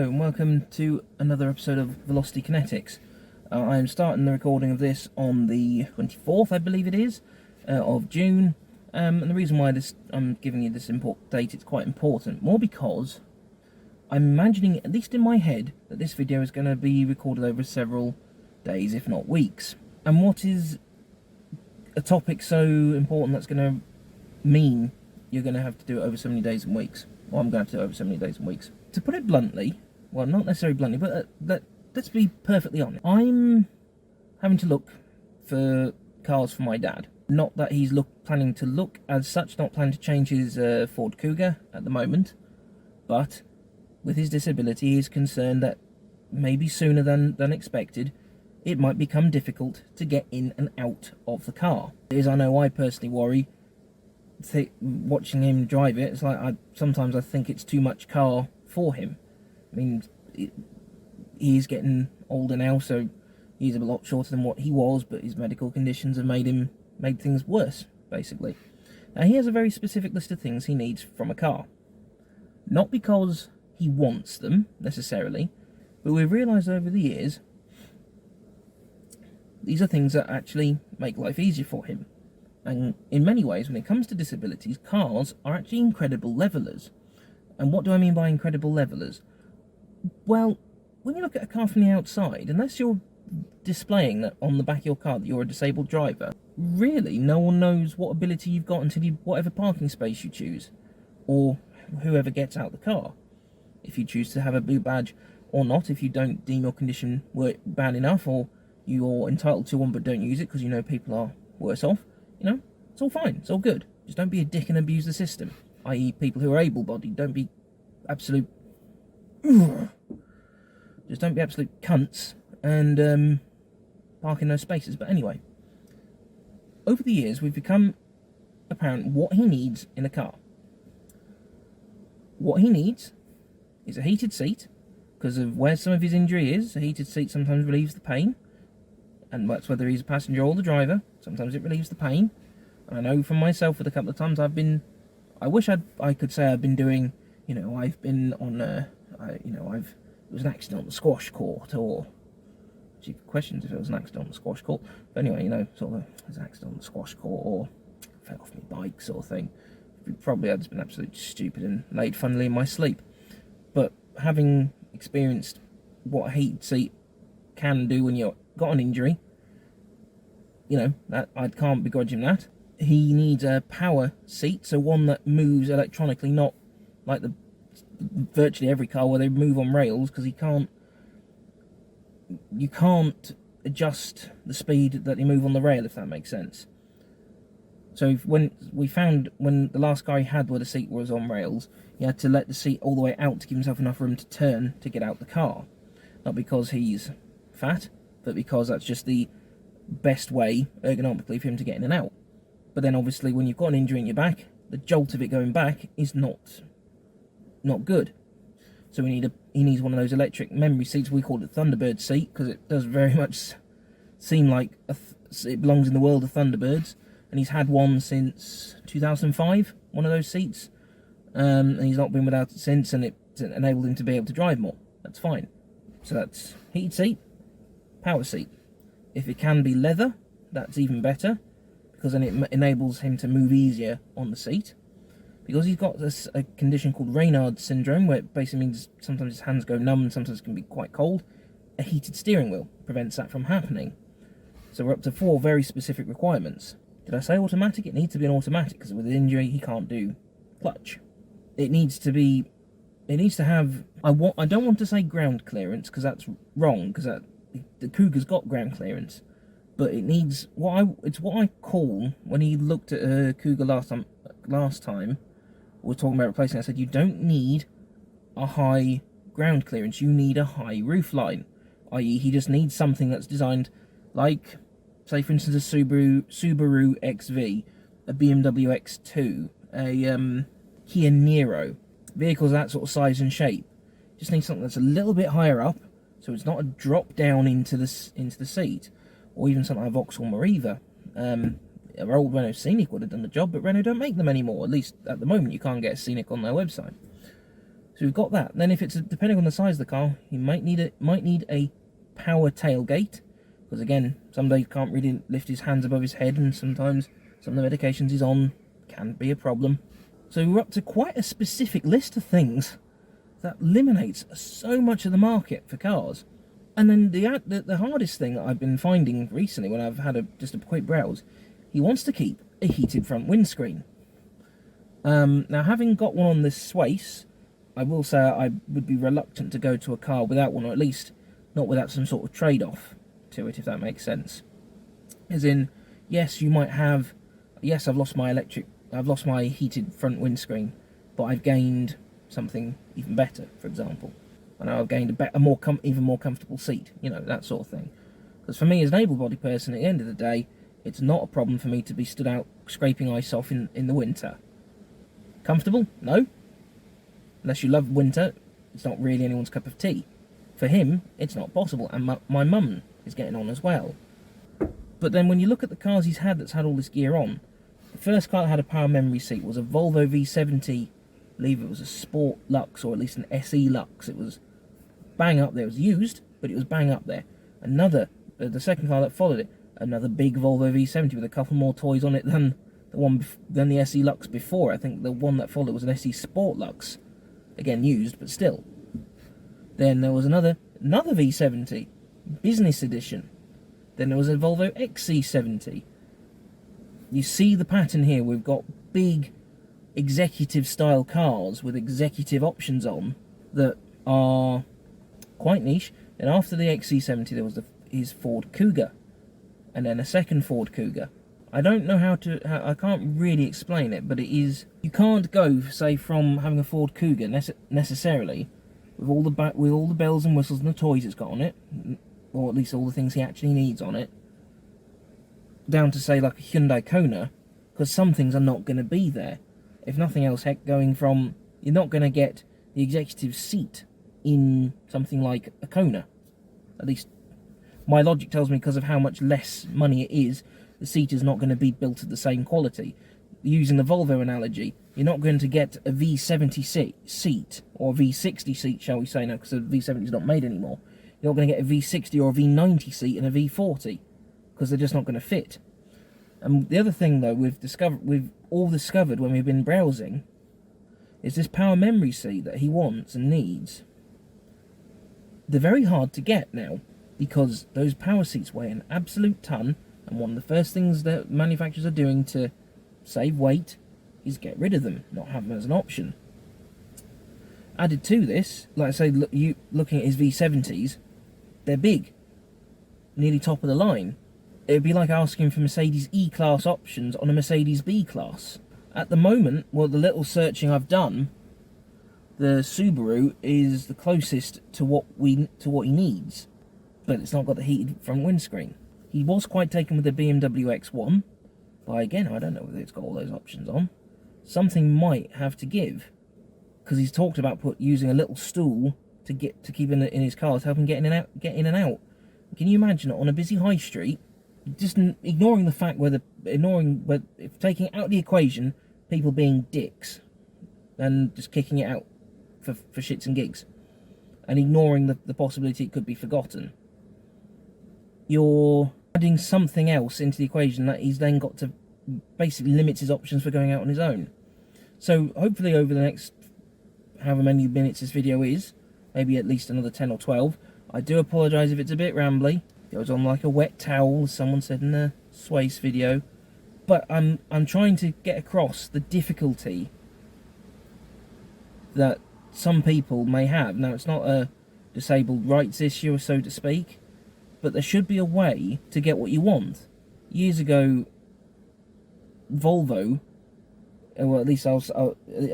and welcome to another episode of Velocity Kinetics. I am starting the recording of this on the 24th, I believe it is, of June. And the reason why I'm giving you this date, it's quite important, more because I'm imagining, at least in my head, that this video is going to be recorded over several days, if not weeks. And what is a topic so important that's going to mean you're going to have to do it over so many days and weeks? Well, I'm going to have to do it over so many days and weeks. To put it bluntly, well, not necessarily bluntly, but let's be perfectly honest. I'm having to look for cars for my dad. Not that he's planning to look as such, not planning to change his Ford Cougar at the moment, but with his disability, he's concerned that maybe sooner than expected, it might become difficult to get in and out of the car. As I know, I personally worry. Watching him drive it, it's like sometimes I think it's too much car for him. I mean, he's getting older now, so he's a lot shorter than what he was, but his medical conditions have made things worse, basically. Now, he has a very specific list of things he needs from a car. Not because he wants them, necessarily, but we've realised over the years, these are things that actually make life easier for him. And in many ways, when it comes to disabilities, cars are actually incredible levelers. And what do I mean by incredible levelers? Well, when you look at a car from the outside, unless you're displaying that on the back of your car that you're a disabled driver, really no one knows what ability you've got until whatever parking space you choose, or whoever gets out the car. If you choose to have a blue badge or not, if you don't deem your condition bad enough, or you're entitled to one but don't use it because you know people are worse off, you know, it's all fine, it's all good. Just don't be a dick and abuse the system. I.e. people who are able-bodied, don't be absolute... Just don't be absolute cunts and park in those spaces. But anyway, over the years, we've become apparent what he needs in a car. What he needs is a heated seat, because of where some of his injury is. A heated seat sometimes relieves the pain, and that's whether he's a passenger or the driver. Sometimes it relieves the pain. I know from myself with a couple of times I wish I could say I've been doing, you know, I've been on, it was an accident on the squash court, or, she questions if it was an accident on the squash court, but anyway, you know, sort of, it was an accident on the squash court, or fell off my bike sort of thing. Probably I'd just been absolutely stupid and laid funnily in my sleep. But having experienced what a heated seat can do when you've got an injury, you know, that I can't begrudge him that. He needs a power seat, so one that moves electronically, not like virtually every car where they move on rails, because you can't adjust the speed that they move on the rail, if that makes sense. So when the last car he had where the seat was on rails, he had to let the seat all the way out to give himself enough room to turn to get out the car. Not because he's fat, but because that's just the best way ergonomically for him to get in and out. But then obviously when you've got an injury in your back, the jolt of it going back is not good. So he needs one of those electric memory seats. We call it Thunderbird seat because it does very much seem like it belongs in the world of Thunderbirds. And he's had one since 2005, one of those seats. And he's not been without it since, and it's enabled him to be able to drive more. That's fine. So that's heated seat, power seat. If it can be leather, that's even better, because then it enables him to move easier on the seat. Because he's got a condition called Raynaud's syndrome, where it basically means sometimes his hands go numb and sometimes it can be quite cold. A heated steering wheel prevents that from happening. So we're up to 4 very specific requirements. Did I say automatic? It needs to be an automatic, because with an injury he can't do clutch. It needs to have, I don't want to say ground clearance, because that's wrong, because the Cougar's got ground clearance. But it needs it's what I call, when he looked at a Cougar last time, we were talking about replacing it, I said you don't need a high ground clearance, you need a high roof line. I.e. he just needs something that's designed like, say for instance, a Subaru XV, a BMW X2, a Kia Niro, vehicles of that sort of size and shape. Just need something that's a little bit higher up, so it's not a drop down into the seat, or even something like Vauxhall Meriva. Our old Renault Scenic would have done the job, but Renault don't make them anymore. At least at the moment, you can't get a Scenic on their website. So we've got that. Then if it's depending on the size of the car, you might need a power tailgate, because again, some days can't really lift his hands above his head, and sometimes some of the medications he's on can be a problem. So we're up to quite a specific list of things that eliminates so much of the market for cars. And then the hardest thing that I've been finding recently, when I've had just a quick browse, he wants to keep a heated front windscreen. Now, having got one on this Swace, I will say I would be reluctant to go to a car without one, or at least not without some sort of trade-off to it, if that makes sense. As in, yes, you might have, yes, I've lost my heated front windscreen, but I've gained something even better, for example. I know I've gained even more comfortable seat, you know, that sort of thing. Because for me, as an able-bodied person, at the end of the day, it's not a problem for me to be stood out scraping ice off in the winter. Comfortable? No. Unless you love winter, it's not really anyone's cup of tea. For him, it's not possible, and my mum is getting on as well. But then when you look at the cars he's had that's had all this gear on, the first car that had a power memory seat was a Volvo V70, I believe it was a Sport Lux, or at least an SE Lux. It was bang up there. It was used, but it was bang up there. The second car that followed it, another big Volvo V70 with a couple more toys on it than the SE Lux before. I think the one that followed was an SE Sport Lux. Again, used, but still. Then there was another V70, business edition. Then there was a Volvo XC70. You see the pattern here. We've got big executive style cars with executive options on that are quite niche. And after the XC70 there was his Ford Cougar, and then a second Ford Cougar. I don't know I can't really explain it, but it is, you can't go, say, from having a Ford Cougar necessarily with all the bells and whistles and the toys it's got on it, or at least all the things he actually needs on it, down to, say, like a Hyundai Kona, because some things are not going to be there. If nothing else, heck, going from, you're not going to get the executive seat in something like a Kona. At least my logic tells me, because of how much less money it is, the seat is not going to be built at the same quality. Using the Volvo analogy, you're not going to get a V70 seat, or a V60 seat, shall we say now, because the V70 is not made anymore. You're not going to get a V60 or a V90 seat and a V40, because they're just not going to fit. And the other thing, though, we've all discovered when we've been browsing, is this power memory seat that he wants and needs. They're very hard to get now, because those power seats weigh an absolute ton, and one of the first things that manufacturers are doing to save weight is get rid of them, not have them as an option. Added to this, like I say, looking at his V70s, they're big, nearly top of the line. It'd be like asking for Mercedes E-Class options on a Mercedes B-Class. At the moment, well, the little searching I've done, the Subaru is the closest to what he needs, but it's not got the heated front windscreen. He was quite taken with the BMW X1, but again, I don't know whether it's got all those options on. Something might have to give, because he's talked about using a little stool to keep in his car to help him get in and out. Can you imagine it on a busy high street? Just ignoring the fact taking out the equation, people being dicks and just kicking it out for shits and gigs, and ignoring the possibility it could be forgotten. You're adding something else into the equation that he's then got to basically limit his options for going out on his own. So hopefully over the next however many minutes this video is, maybe at least another 10 or 12, I do apologise if it's a bit rambly. It goes on like a wet towel, as someone said in the Swace video. But I'm trying to get across the difficulty that some people may have. Now, it's not a disabled rights issue, so to speak, but there should be a way to get what you want. Years ago, Volvo, well, at least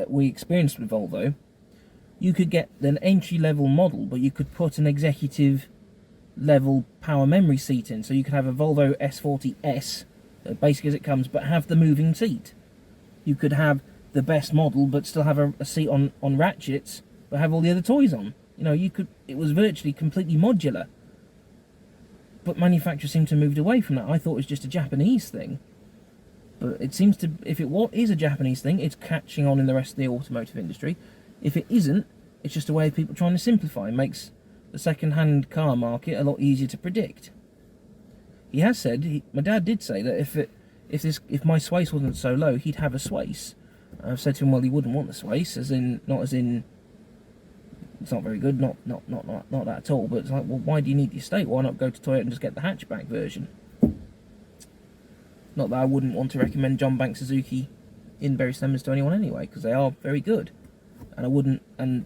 we experienced with Volvo, you could get an entry-level model, but you could put an executive-level power memory seat in. So you could have a Volvo S40S, basic as it comes, but have the moving seat. You could have the best model, but still have a seat on ratchets, but have all the other toys on. You know, it was virtually completely modular. But manufacturers seem to have moved away from that. I thought it was just a Japanese thing. But it seems to, if it is a Japanese thing, it's catching on in the rest of the automotive industry. If it isn't, It's just a way of people trying to simplify. It makes the second-hand car market a lot easier to predict. He has said, my dad did say that if my Swace wasn't so low, he'd have a Swace. I've said to him, well, he wouldn't want the Swace, not as in it's not very good, not that at all. But it's like, well, why do you need the estate? Why not go to Toyota and just get the hatchback version? Not that I wouldn't want to recommend John Banks Suzuki in Bury St Edmunds to anyone anyway, because they are very good. And I wouldn't. And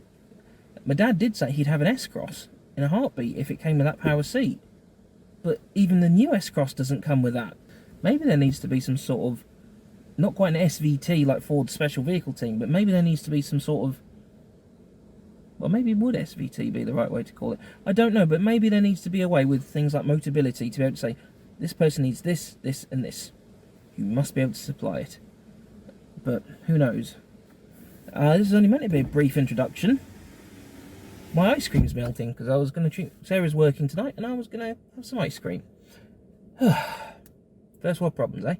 my dad did say he'd have an S-Cross in a heartbeat if it came with that power seat. But even the new S-Cross doesn't come with that. Maybe there needs to be some sort of, not quite an SVT like Ford's special vehicle team, but maybe there needs to be some sort of, well, maybe would SVT be the right way to call it? I don't know, but maybe there needs to be a way with things like Motability to be able to say, this person needs this, this, and this. You must be able to supply it. But who knows? This is only meant to be a brief introduction. My ice cream's melting because I was going to treat Sarah's working tonight and I was going to have some ice cream. First world problems, eh?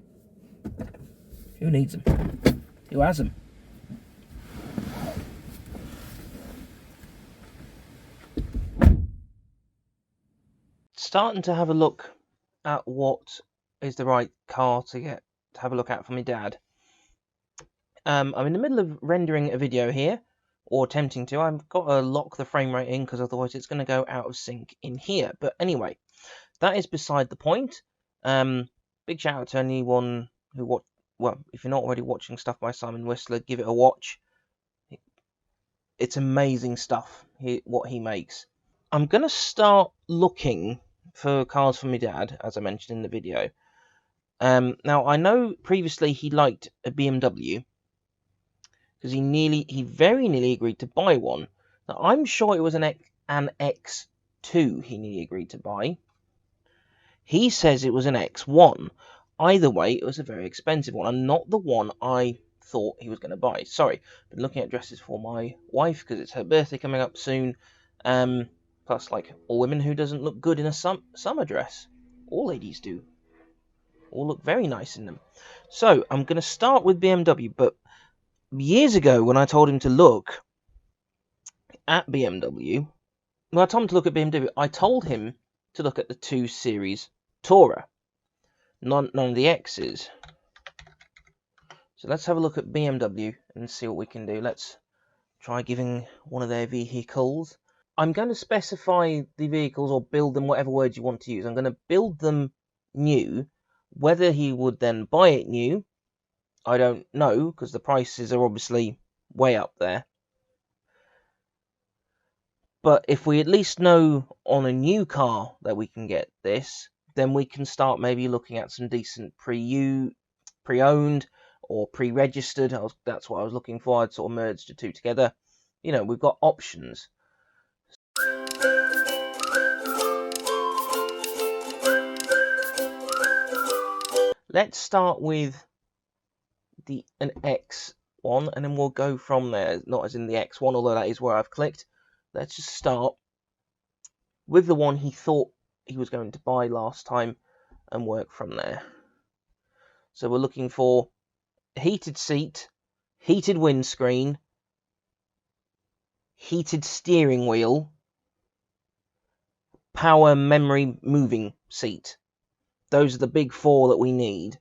Who needs them? Who has them? Starting to have a look at what is the right car to have a look at for my dad. I'm in the middle of rendering a video here, or attempting to. I've got to lock the frame rate in because otherwise it's going to go out of sync in here. But anyway, that is beside the point. Big shout out to anyone who well, if you're not already watching stuff by Simon Whistler, give it a watch. It's amazing stuff, what he makes. I'm going to start looking for cars for my dad, as I mentioned in the video. Now, I know previously he liked a BMW, because he very nearly agreed to buy one. Now, I'm sure it was an X2 he nearly agreed to buy. He says it was an X1. Either way, it was a very expensive one, and not the one I thought he was going to buy. Sorry, been looking at dresses for my wife, because it's her birthday coming up soon. Plus, like all women, who doesn't look good in a summer dress? All ladies do. All look very nice in them. So, I'm going to start with BMW, but years ago, when I told him to look at BMW, when I told him to look at BMW, I told him to look at the 2 Series Tourer, none of the X's. So let's have a look at BMW and see what we can do. Let's try giving one of their vehicles. I'm going to specify the vehicles, or build them, whatever words you want to use. I'm going to build them new. Whether he would then buy it new, I don't know, because the prices are obviously way up there. But if we at least know on a new car that we can get this, then we can start maybe looking at some decent pre-owned or pre-registered. That's what I was looking for. I'd sort of merged the two together. You know, we've got options. Let's start with an X1, and then we'll go from there. Not as in the X1, although that is where I've clicked. Let's just start with the one he thought he was going to buy last time and work from there. So we're looking for heated seat, heated windscreen, heated steering wheel, power memory moving seat. Those are the big 4 that we need.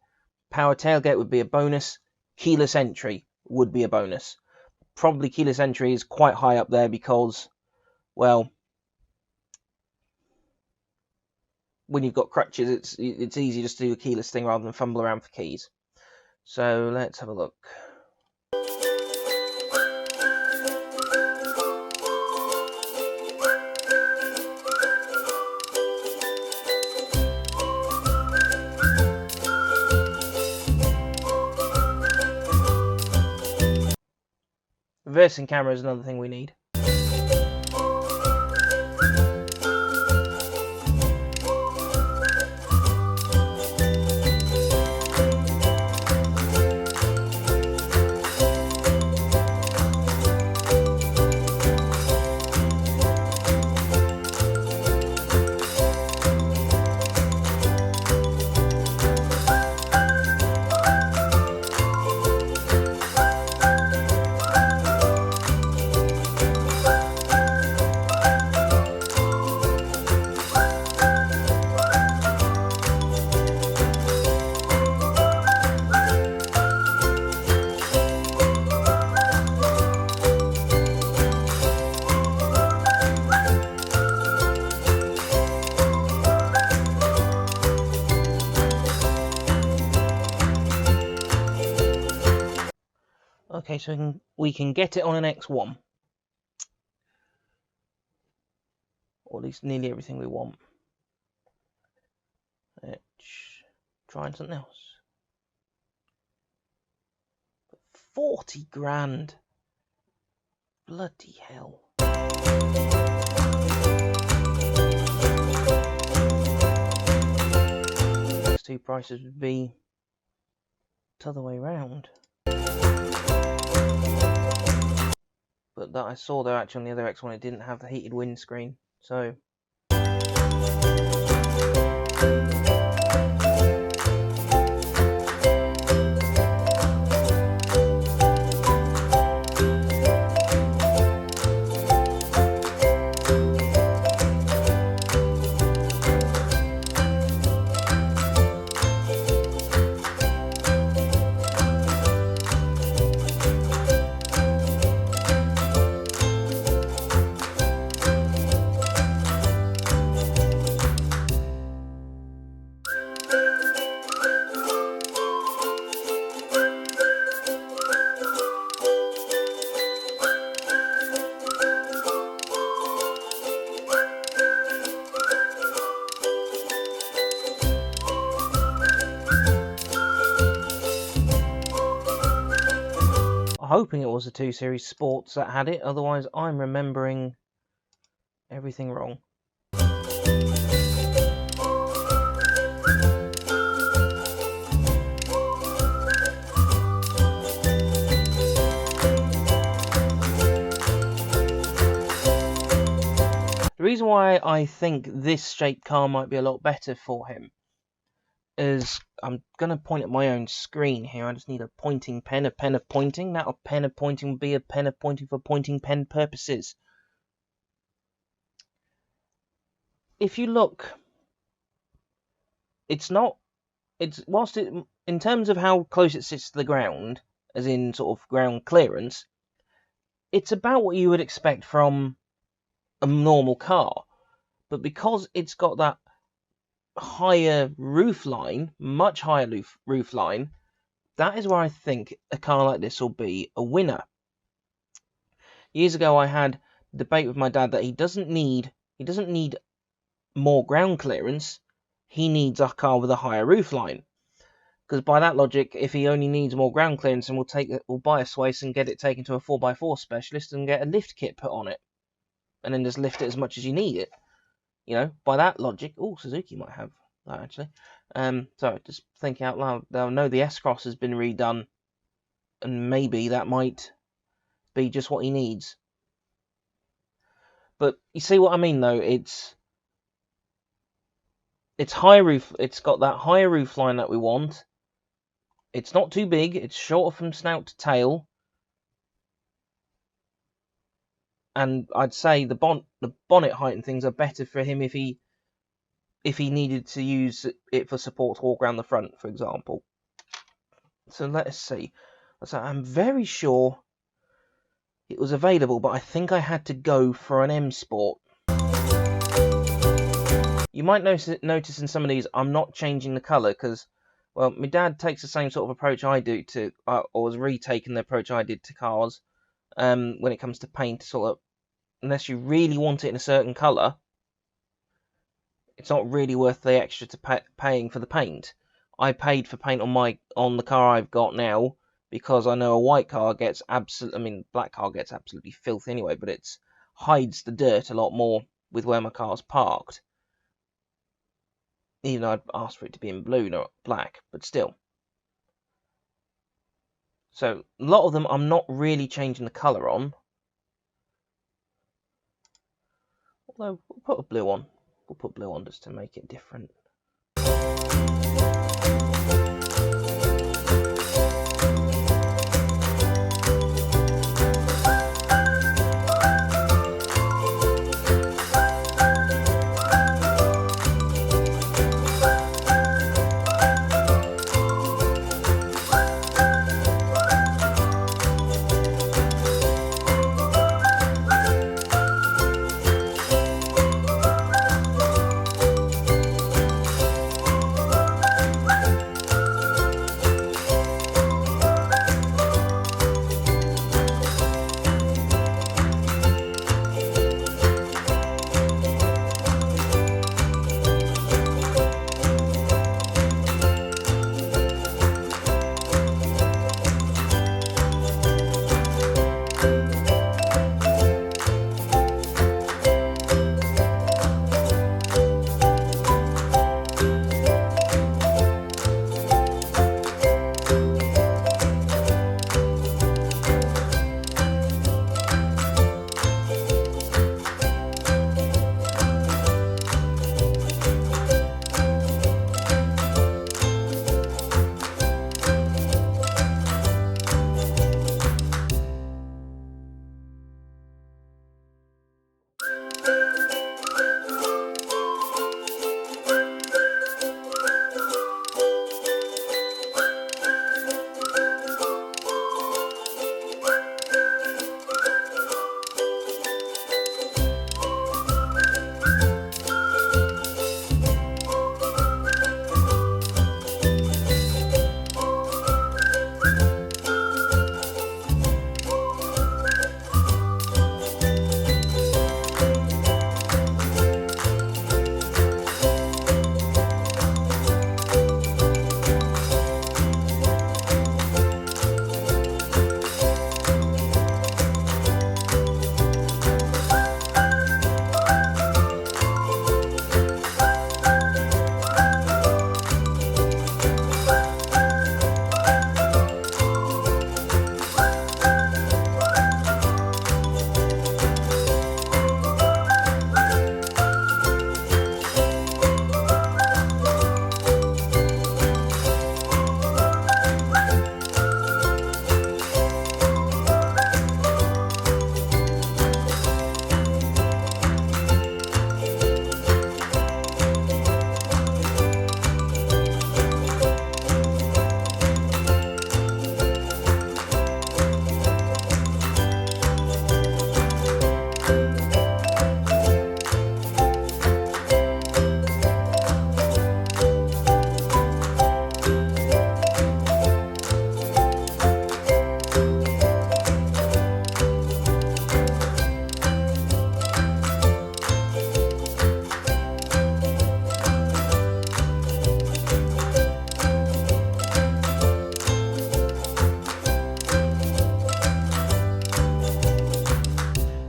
Power tailgate would be a bonus. Keyless entry would be a bonus. Probably keyless entry is quite high up there because, well, when you've got crutches, it's easy just to do a keyless thing rather than fumble around for keys. So let's have a look. Reversing camera is another thing we need. Okay, so we can get it on an X1. Or at least nearly everything we want. Let's try something else. 40 grand. Bloody hell. Those two prices would be the other way round. But that I saw though, actually on the other X1 it didn't have the heated windscreen, so hoping it was a 2 Series Sports that had it, otherwise I'm remembering everything wrong. The reason why I think this shaped car might be a lot better for him is I'm going to point at my own screen here. I just need a pointing pen, a pen of pointing. That pen of pointing would be a pen of pointing for pointing pen purposes. If you look, whilst in terms of how close it sits to the ground, as in sort of ground clearance, it's about what you would expect from a normal car. But because it's got that higher roof line, much higher roof line, that is where I think a car like this will be a winner. Years ago I had a debate with my dad that he doesn't need more ground clearance, he needs a car with a higher roof line. Because by that logic, if he only needs more ground clearance, then we'll buy a Swace and get it taken to a 4x4 specialist and get a lift kit put on it. And then just lift it as much as you need it. You know, by that logic, Suzuki might have that actually. So just thinking out loud, they'll know the S-Cross has been redone, and maybe that might be just what he needs. But you see what I mean, though. It's high roof. It's got that higher roof line that we want. It's not too big. It's shorter from snout to tail. And I'd say the bonnet height and things are better for him if he needed to use it for support to walk around the front, for example. So let us see. So I'm very sure it was available, but I think I had to go for an M Sport. You might notice in some of these I'm not changing the colour because, well, my dad takes the same sort of approach I do to, or has retaken the approach I did to cars when it comes to paint, sort of. Unless you really want it in a certain colour, it's not really worth the extra to paying for the paint. I paid for paint on the car I've got now because I know a white car gets black car gets absolutely filthy anyway, but it hides the dirt a lot more with where my car's parked. Even though I'd asked for it to be in blue, not black, but still. So a lot of them I'm not really changing the colour on. Although, we'll put a blue on. We'll put blue on just to make it different.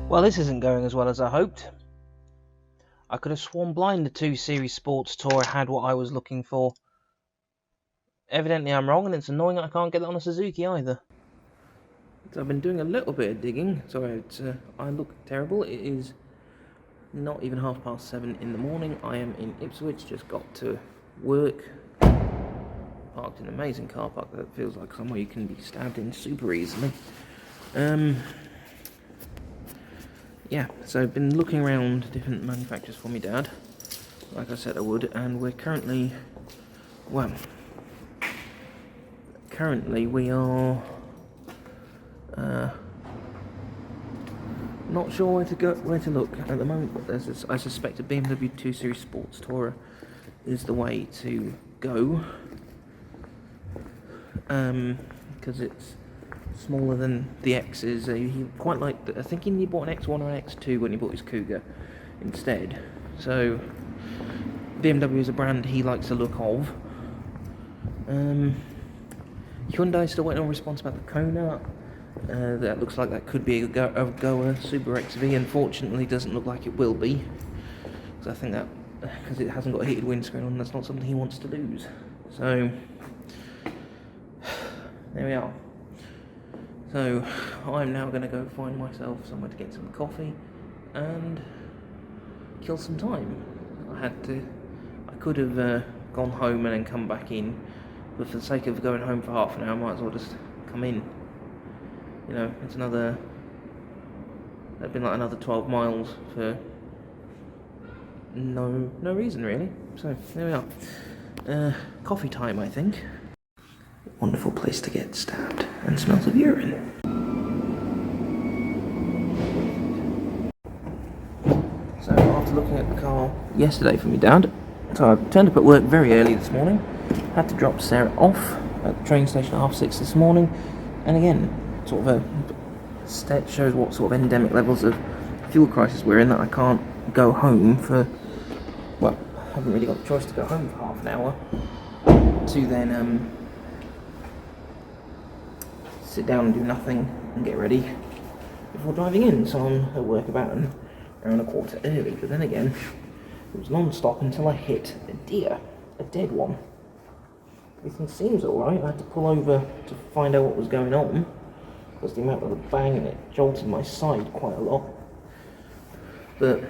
Well, this isn't going as well as I hoped. I could have sworn blind the 2 Series Sports Tourer had what I was looking for. Evidently I'm wrong, and it's annoying that I can't get it on a Suzuki either. So I've been doing a little bit of digging. Sorry, I look terrible. It is not even 7:30 in the morning. I am in Ipswich, just got to work. Parked in an amazing car park that feels like somewhere you can be stabbed in super easily. Yeah, so I've been looking around different manufacturers for me dad, like I said I would, and we're currently we are not sure where to look at the moment, but I suspect a BMW 2 Series Sports Tourer is the way to go, because it's smaller than the X's. He quite liked, I think he bought an X1 or an X2 when he bought his Cougar instead. So BMW is a brand he likes the look of. Hyundai still waiting on response about the Kona. That looks like that could be a goer. Super XV unfortunately doesn't look like it will be, because I think that because it hasn't got a heated windscreen on, that's not something he wants to lose. So there we are. So I'm now going to go find myself somewhere to get some coffee and kill some time. I could have gone home and then come back in, but for the sake of going home for half an hour, I might as well just come in. You know, that'd been like another 12 miles for no reason really. So there we are. Coffee time, I think. Wonderful place to get stabbed and smells of urine. So after looking at the car yesterday for me dad, so I turned up at work very early this morning, had to drop Sarah off at the train station at 6:30 this morning, and again, sort of a stat shows what sort of endemic levels of fuel crisis we're in, that I can't go home for, well, I haven't really got a choice to go home for half an hour to then sit down and do nothing and get ready before driving in. So I'm at work about an hour and a quarter early, but then again it was non-stop until I hit a deer, a dead one. Everything seems alright. I had to pull over to find out what was going on, because the amount of the bang and it jolted my side quite a lot. But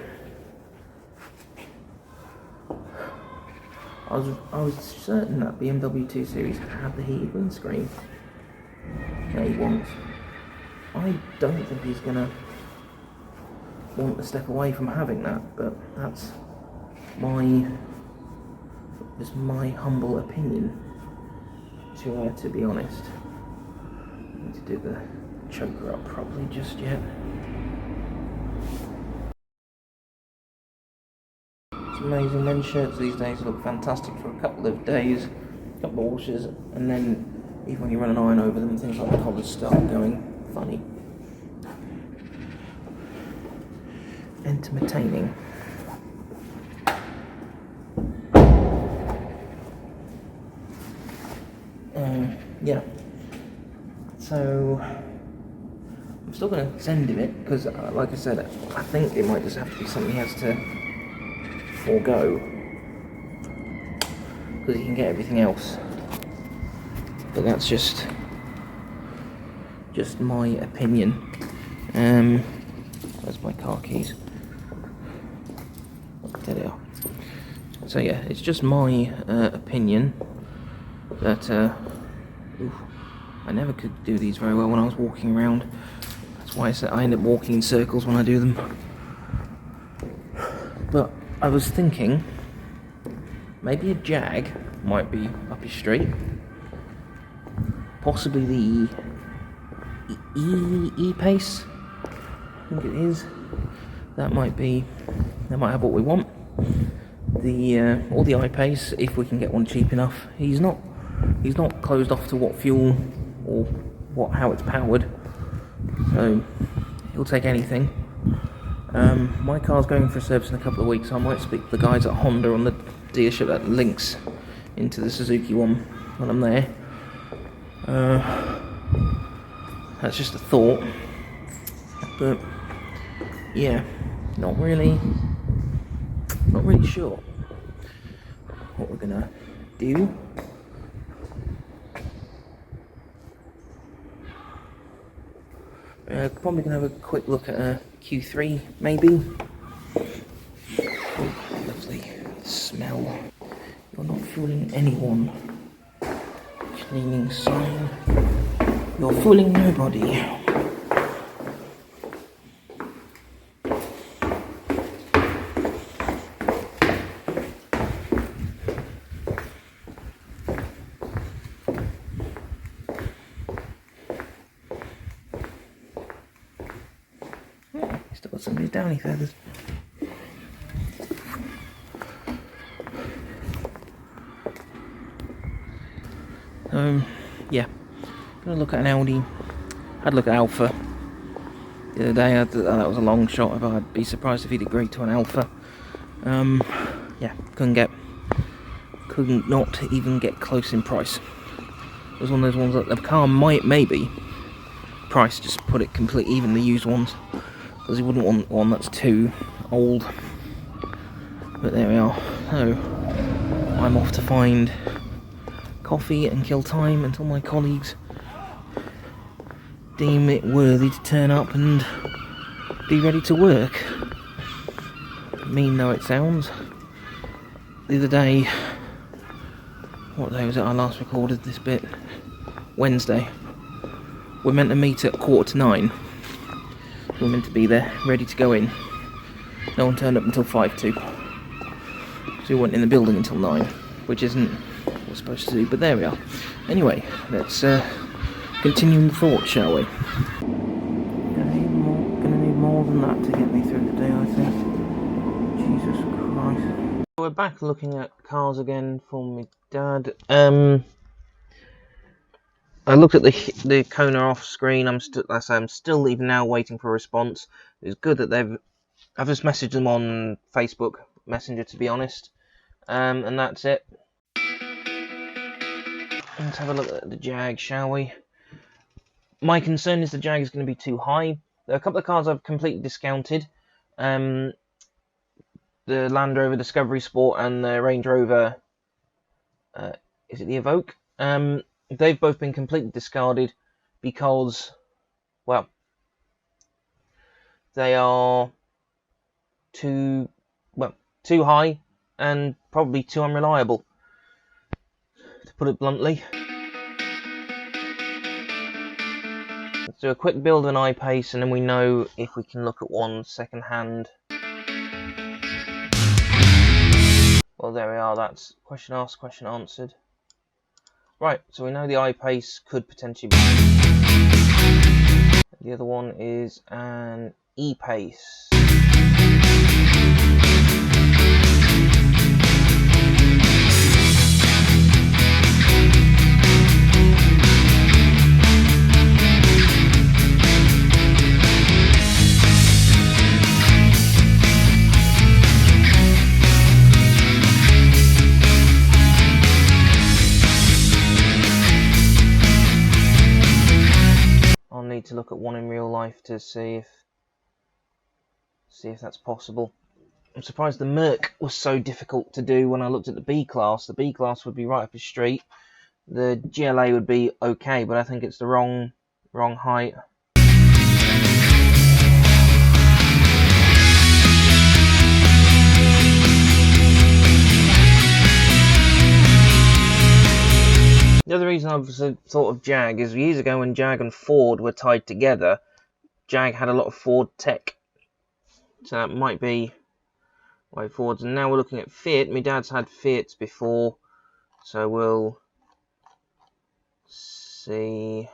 I was certain that BMW 2 Series had the heated windscreen that he wants. I don't think he's gonna want to step away from having that, but that's my humble opinion, to be honest. I need to do the choker up properly just yet. It's amazing, men's shirts these days look fantastic for a couple of days, a couple of washes, and then even when you run an iron over them, things like the collars start going funny. Entertaining. Yeah. So I'm still going to send him it, because like I said, I think it might just have to be something he has to forego, because he can get everything else. But that's just my opinion. Where's my car keys? There they are. So yeah, it's just my opinion that I never could do these very well when I was walking around. That's why I end up walking in circles when I do them. But I was thinking maybe a Jag might be up your street. Possibly the E-Pace, I think it is. That might have what we want. Or the I-Pace, if we can get one cheap enough. He's not closed off to what fuel or how it's powered, so he'll take anything. My car's going for a service in a couple of weeks, so I might speak to the guys at Honda on the dealership that links into the Suzuki one when I'm there. That's just a thought, but yeah, not really sure what we're gonna do. Probably gonna have a quick look at a Q3 maybe. Oh, lovely smell. You're not fooling anyone. Cleaning sign. You're fooling nobody. Still got some of these downy feathers. Yeah, gonna look at an Audi. Had a look at Alpha the other day. That was a long shot, but I'd be surprised if he'd agree to an Alpha. Yeah, couldn't not even get close in price. It was one of those ones that the car maybe price just put it completely even, the used ones, because he wouldn't want one that's too old. But there we are. So I'm off to find coffee and kill time until my colleagues deem it worthy to turn up and be ready to work. Mean though it sounds. The other day, what day was it I last recorded this bit? Wednesday. We're meant to meet at 8:45. We're meant to be there, ready to go in. No one turned up until 5:02. So we weren't in the building until 9, which isn't what we're supposed to do, but there we are. Anyway, let's continue the thought, shall we? Gonna need more than that to get me through the day, I think. Jesus Christ. We're back looking at cars again for my dad. I looked at the Kona off screen. I'm still even now waiting for a response. It's good that I've just messaged them on Facebook Messenger, to be honest. And that's it. Let's have a look at the Jag, shall we? My concern is the Jag is going to be too high. There are a couple of cars I've completely discounted. The Land Rover Discovery Sport and the Range Rover, is it the Evoque? They've both been completely discarded because, well, they are too high and probably too unreliable, to put it bluntly. Let's do a quick build of an I-Pace and then we know if we can look at one second hand. Well, there we are. That's question asked, question answered. Right, so we know the I-Pace could potentially be. The other one is an E-Pace. I'll need to look at one in real life to see if that's possible. I'm surprised the Merc was so difficult to do when I looked at the B-Class. The B-Class would be right up his street. The GLA would be okay, but I think it's the wrong height. The other reason I've thought of Jag is years ago when Jag and Ford were tied together, Jag had a lot of Ford tech. So that might be why Ford's. And now we're looking at Fiat. My dad's had Fiats before, so we'll see.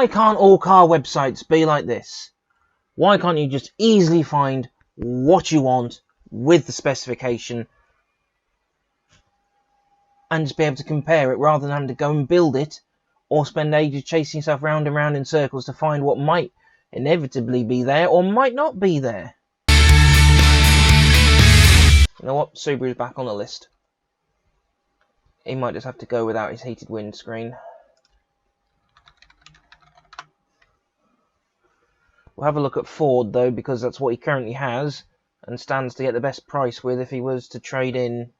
Why can't all car websites be like this? Why can't you just easily find what you want with the specification and just be able to compare it rather than having to go and build it or spend ages chasing yourself round and round in circles to find what might inevitably be there or might not be there? You know what? Subaru's back on the list. He might just have to go without his heated windscreen. We'll have a look at Ford though, because that's what he currently has and stands to get the best price with if he was to trade in.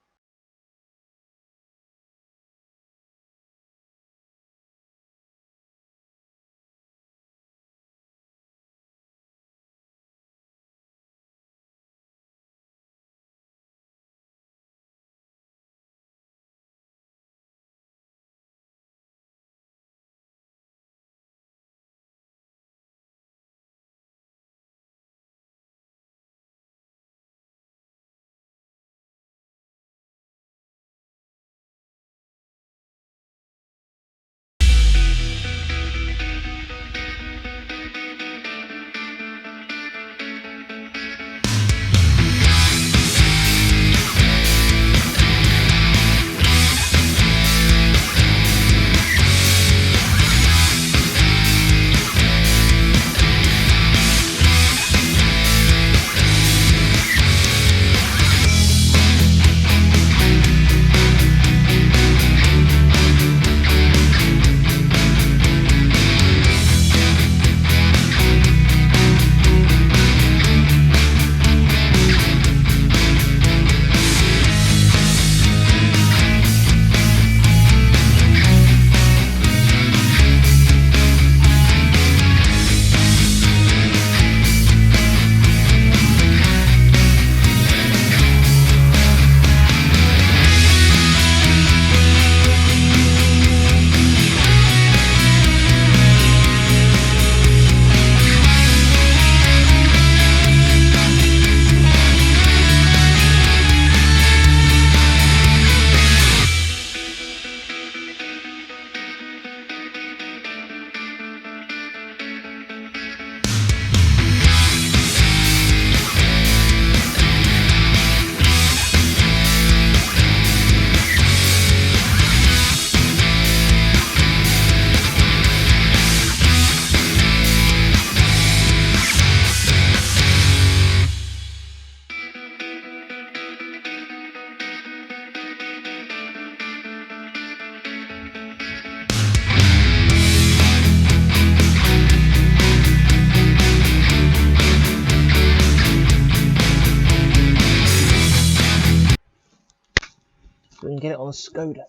We can get it on a Skoda.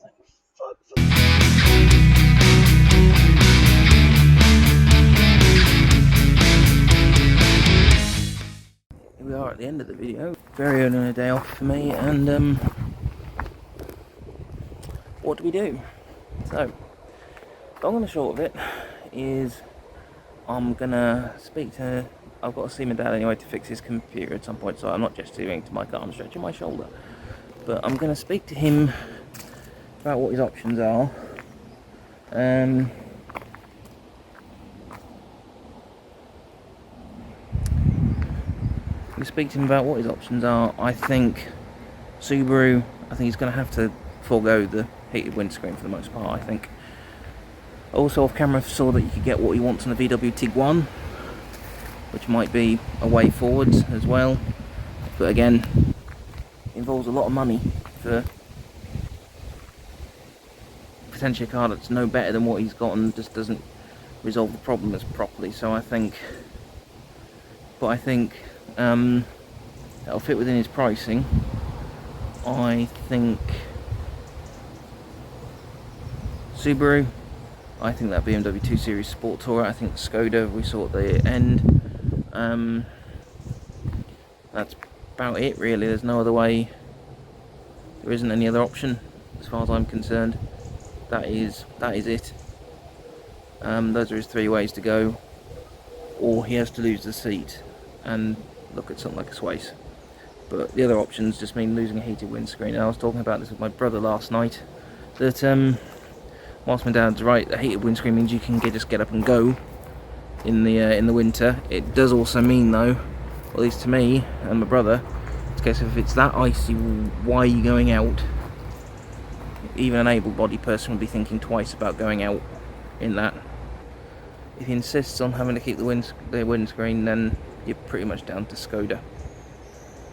Fuck. Here we are at the end of the video. Very early on a day off for me, and what do we do? So, long and the short of it is I'm gonna speak to. I've got to see my dad anyway to fix his computer at some point, so I'm not gesturing to my car, I'm stretching my shoulder. But I'm going to speak to him about what his options are. Speak to him about what his options are. I think Subaru, I think he's going to have to forego the heated windscreen for the most part, I think. Also off camera saw that you could get what he wants on the VW Tiguan, which might be a way forward as well. But again, involves a lot of money for potentially a car that's no better than what he's got and just doesn't resolve the problem as properly. So I think that'll fit within his pricing. I think Subaru, I think that BMW 2 Series Sport Tourer, I think Skoda we saw at the end. That's about it really. There's no other way, there isn't any other option as far as I'm concerned. That is it. Those are his three ways to go, or he has to lose the seat and look at something like a Swace. But the other options just mean losing a heated windscreen. And I was talking about this with my brother last night, that whilst my dad's right, a heated windscreen means you can just get up and go in the winter. It does also mean though, or at least to me and my brother, it's a case of if it's that icy, why are you going out? Even an able-bodied person would be thinking twice about going out in that. If he insists on having to keep the windscreen, then you're pretty much down to Skoda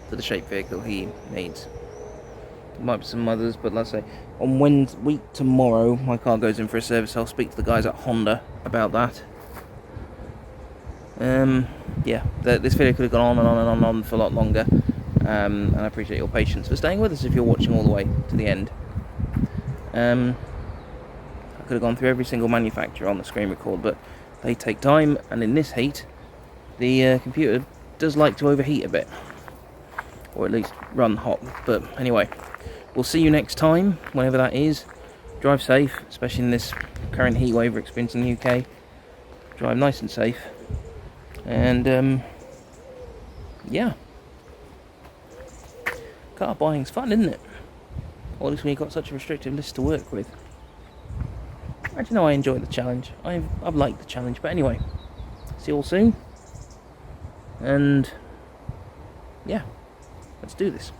for the shape vehicle he needs. There might be some others, but let's say on week tomorrow my car goes in for a service. I'll speak to the guys at Honda about that. Yeah, this video could have gone on and on and on and on for a lot longer, and I appreciate your patience for staying with us if you're watching all the way to the end. I could have gone through every single manufacturer on the screen record, but they take time, and in this heat the computer does like to overheat a bit, or at least run hot. But anyway, we'll see you next time, whenever that is. Drive safe, especially in this current heat wave we're experiencing in the UK. Drive nice and safe, and yeah, car buying's fun, isn't it? Or at least when you've got such a restrictive list to work with. Actually, no, I enjoy the challenge. I've liked the challenge. But anyway, see you all soon. And yeah, let's do this.